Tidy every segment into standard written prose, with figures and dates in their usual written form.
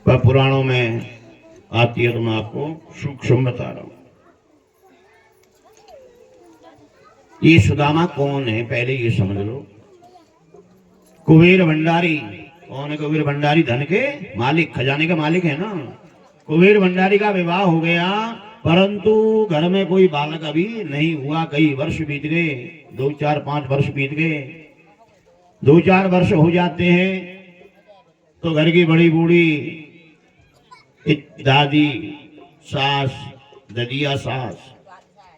वह पुराणों में आती है, तो मैं आपको सूक्ष्म बता रहा हूं। ये सुदामा कौन है पहले ये समझ लो। कुबेर भंडारी कौन है? कुबेर भंडारी धन के मालिक, खजाने के मालिक है ना। कुबेर भंडारी का विवाह हो गया, परंतु घर में कोई बालक अभी नहीं हुआ। कई वर्ष बीत गए, 2 4 5 वर्ष बीत गए। 2 4 वर्ष हो जाते हैं तो घर की बड़ी बूढ़ी दादी, सास, ददिया सास,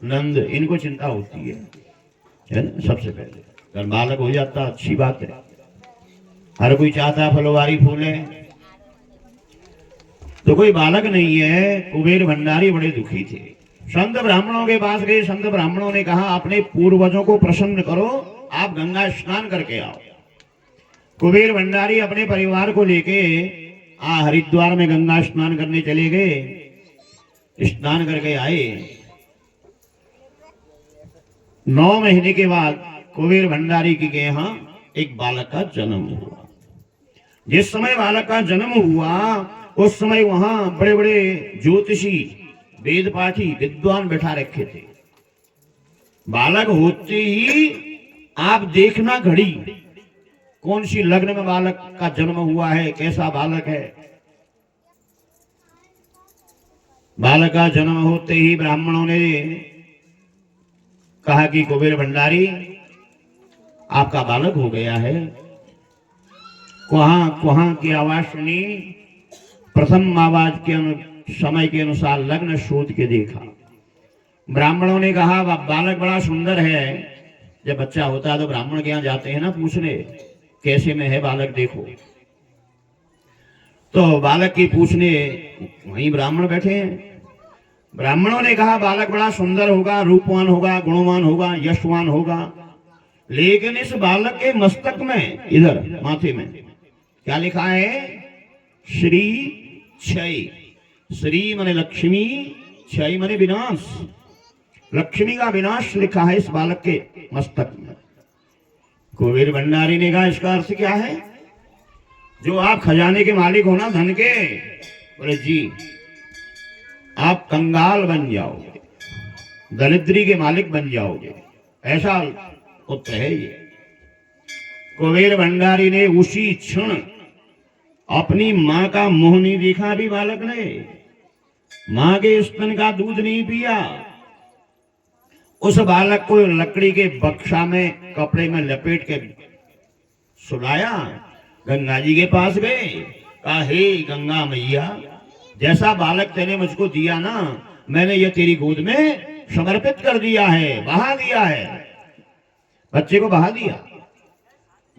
नंद, इनको चिंता होती है ना। सबसे पहले घर बालक हो जाता अच्छी बात है, हर कोई चाहता फलोवारी फूले, तो कोई बालक नहीं है। कुबेर भंडारी बड़े दुखी थे। संत ब्राह्मणों के पास गए। संत ब्राह्मणों ने कहा अपने पूर्वजों को प्रसन्न करो, आप गंगा स्नान करके आओ। कुबेर भंडारी अपने परिवार को लेके हरिद्वार में गंगा स्नान करने चले गए। स्नान करके आए। 9 महीने के बाद कुबेर भंडारी के यहाँ एक बालक का जन्म हुआ। जिस समय बालक का जन्म हुआ उस समय वहां बड़े बड़े ज्योतिषी, वेद पाठी, विद्वान बैठा रखे थे। बालक होते ही आप देखना घड़ी कौन सी लग्न में बालक का जन्म हुआ है, कैसा बालक है। बालक का जन्म होते ही ब्राह्मणों ने कहा कि कुबेर भंडारी आपका बालक हो गया है। कुहां कुहां की आवाज सुनी। प्रथम आवाज के समय के अनुसार लग्न शोध के देखा। ब्राह्मणों ने कहा बालक बड़ा सुंदर है। जब बच्चा होता है तो ब्राह्मण के यहाँ जाते हैं ना पूछने, कैसे में है बालक देखो। तो बालक की पूछने वहीं ब्राह्मण बैठे हैं। ब्राह्मणों ने कहा बालक बड़ा सुंदर होगा, रूपवान होगा, गुणवान होगा, यशवान होगा, लेकिन इस बालक के मस्तक में, इधर माथे में क्या लिखा है? श्री क्षय। श्री माने लक्ष्मी, क्षय माने विनाश। लक्ष्मी का विनाश लिखा है इस बालक के मस्तक में। कुबेर भंडारी ने कहा इसका अर्थ क्या है? जो आप खजाने के मालिक हो ना, धन के। बोले जी, आप कंगाल बन जाओगे, दरिद्री के मालिक बन जाओगे, ऐसा उत्तर है ये। कुबेर भंडारी ने उसी क्षण अपनी मां का मुंह नहीं देखा। भी बालक ने मां के स्तन का दूध नहीं पिया। उस बालक को लकड़ी के बक्सा में कपड़े में लपेट के सुलाया। गंगा जी के पास गए, कहा हे गंगा मैया, जैसा बालक तेने मुझको दिया ना, मैंने ये तेरी गोद में समर्पित कर दिया है, बहा दिया है। बच्चे को बहा दिया।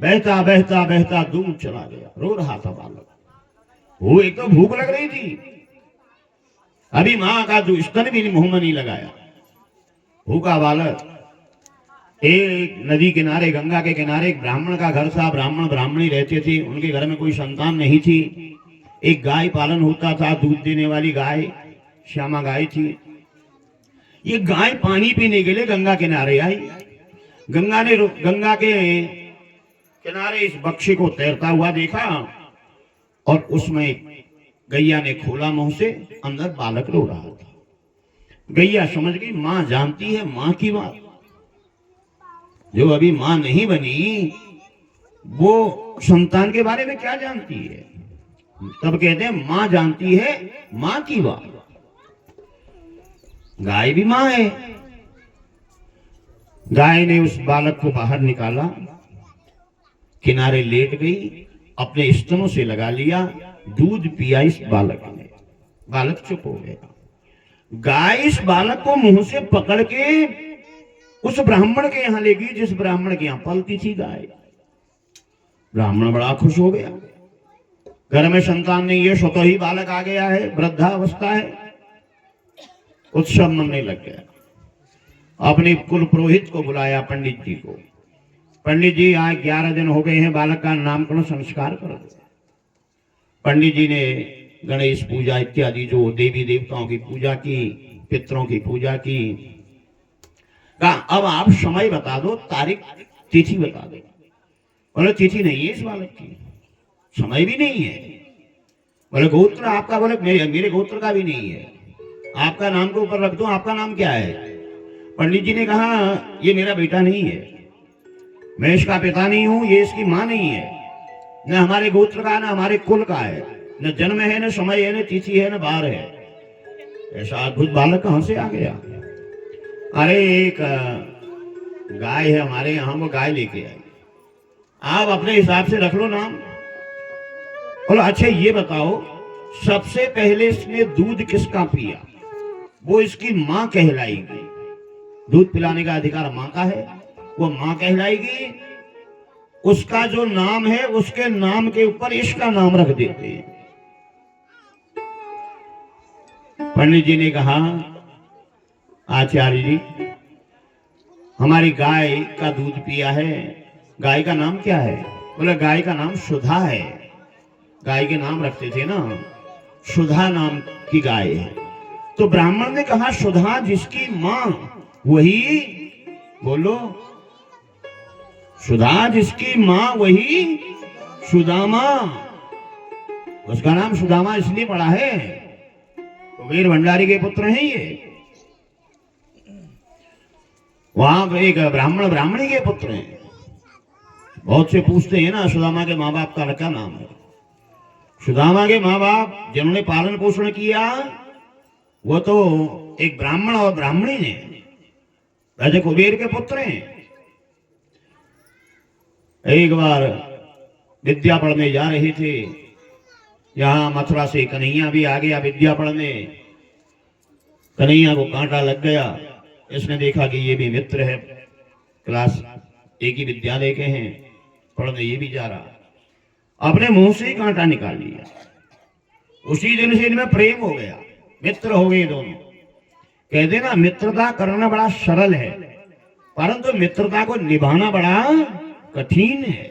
बहता बहता बहता दूर चला गया। रो रहा था बालक। वो एक तो भूख लग रही थी, अभी मां का जो स्तन भी मुंह में नहीं लगाया। भूखा बालक। एक नदी किनारे, गंगा के किनारे एक ब्राह्मण का घर था। ब्राह्मण ब्राह्मणी रहते थे। उनके घर में कोई संतान नहीं थी। एक गाय पालन होता था, दूध देने वाली गाय, श्यामा गाय थी। ये गाय पानी पीने के लिए गंगा किनारे आई। गंगा के किनारे इस बक्से को तैरता हुआ देखा और उसमें गैया ने खोला मुंह से, अंदर बालक रो रहा था। गैया समझ गई मां जानती है मां की बात। जो अभी मां नहीं बनी वो संतान के बारे में क्या जानती है? तब कहते हैं मां जानती है मां की बात। गाय भी मां है। गाय ने उस बालक को बाहर निकाला, किनारे लेट गई, अपने स्तनों से लगा लिया, दूध पिया इस बालक ने। बालक चुप हो गया। गाय इस बालक को मुंह से पकड़ के उस ब्राह्मण के यहां ले गई जिस ब्राह्मण के यहां पलती थी गाय। ब्राह्मण बड़ा खुश हो गया। घर में संतान नहीं है, स्वतः ही बालक आ गया है, वृद्धावस्था है। उत्सव मनने लग गया। अपने कुल पुरोहित को बुलाया, पंडित जी को। पंडित जी आज 11 दिन हो गए हैं, बालक का नामकरण संस्कार कर दो। पंडित जी ने गणेश पूजा इत्यादि जो देवी देवताओं की पूजा की, पितरों की पूजा की। कहा अब आप समय बता दो, तारीख तिथि बता दो। बोले तिथि नहीं है इस बालक की, समय भी नहीं है। बोले गोत्र आपका? बोले मेरे गोत्र का भी नहीं है। आपका नाम के ऊपर रख दो, आपका नाम क्या है? पंडित जी ने कहा ये मेरा बेटा नहीं है, मैं इसका पिता नहीं हूं, ये इसकी मां नहीं है, न हमारे गोत्र का, न हमारे कुल का है, न जन्म है, न समय है, न तिथि है, न बार है। ऐसा अद्भुत बालक कहां से आ गया? अरे एक गाय है हमारे यहाँ, वो गाय लेके आई, आप अपने हिसाब से रख लो नाम। बोलो अच्छा ये बताओ, सबसे पहले इसने दूध किसका पिया? वो इसकी मां कहलाएगी। दूध पिलाने का अधिकार मां का है, वो मां कहलाएगी। उसका जो नाम है उसके नाम के ऊपर इसका नाम रख देते हैं। पंडित जी ने कहा आचार्य जी, हमारी गाय का दूध पिया है, गाय का नाम क्या है? बोला गाय का नाम सुधा है। गाय के नाम रखते थे ना, सुधा नाम की गाय है। तो ब्राह्मण ने कहा सुधा जिसकी मां वही, बोलो सुधा जिसकी मां वही सुदामा। उसका नाम सुदामा इसलिए पड़ा है, कुबेर भंडारी के पुत्र हैं ये। वहां एक ब्राह्मणी के पुत्र हैं। बहुत से पूछते हैं ना सुदामा के माँ बाप का क्या नाम है? सुदामा के माँ बाप जिन्होंने पालन पोषण किया वो तो एक ब्राह्मण और ब्राह्मणी ने, राजा कुबेर के पुत्र हैं। एक बार विद्या पढ़ने जा रहे थे, यहां मथुरा से कन्हैया भी आ गया विद्या पढ़ने। कन्हैया को कांटा लग गया, इसने देखा कि ये भी मित्र है, क्लास एक ही विद्यालय के हैं, पढ़ने ये भी जा रहा, अपने मुंह से ही कांटा निकाल लिया। उसी दिन से इनमें प्रेम हो गया, मित्र हो गए दोनों। कहते ना मित्रता करना बड़ा सरल है, परंतु मित्रता को निभाना बड़ा कठिन है।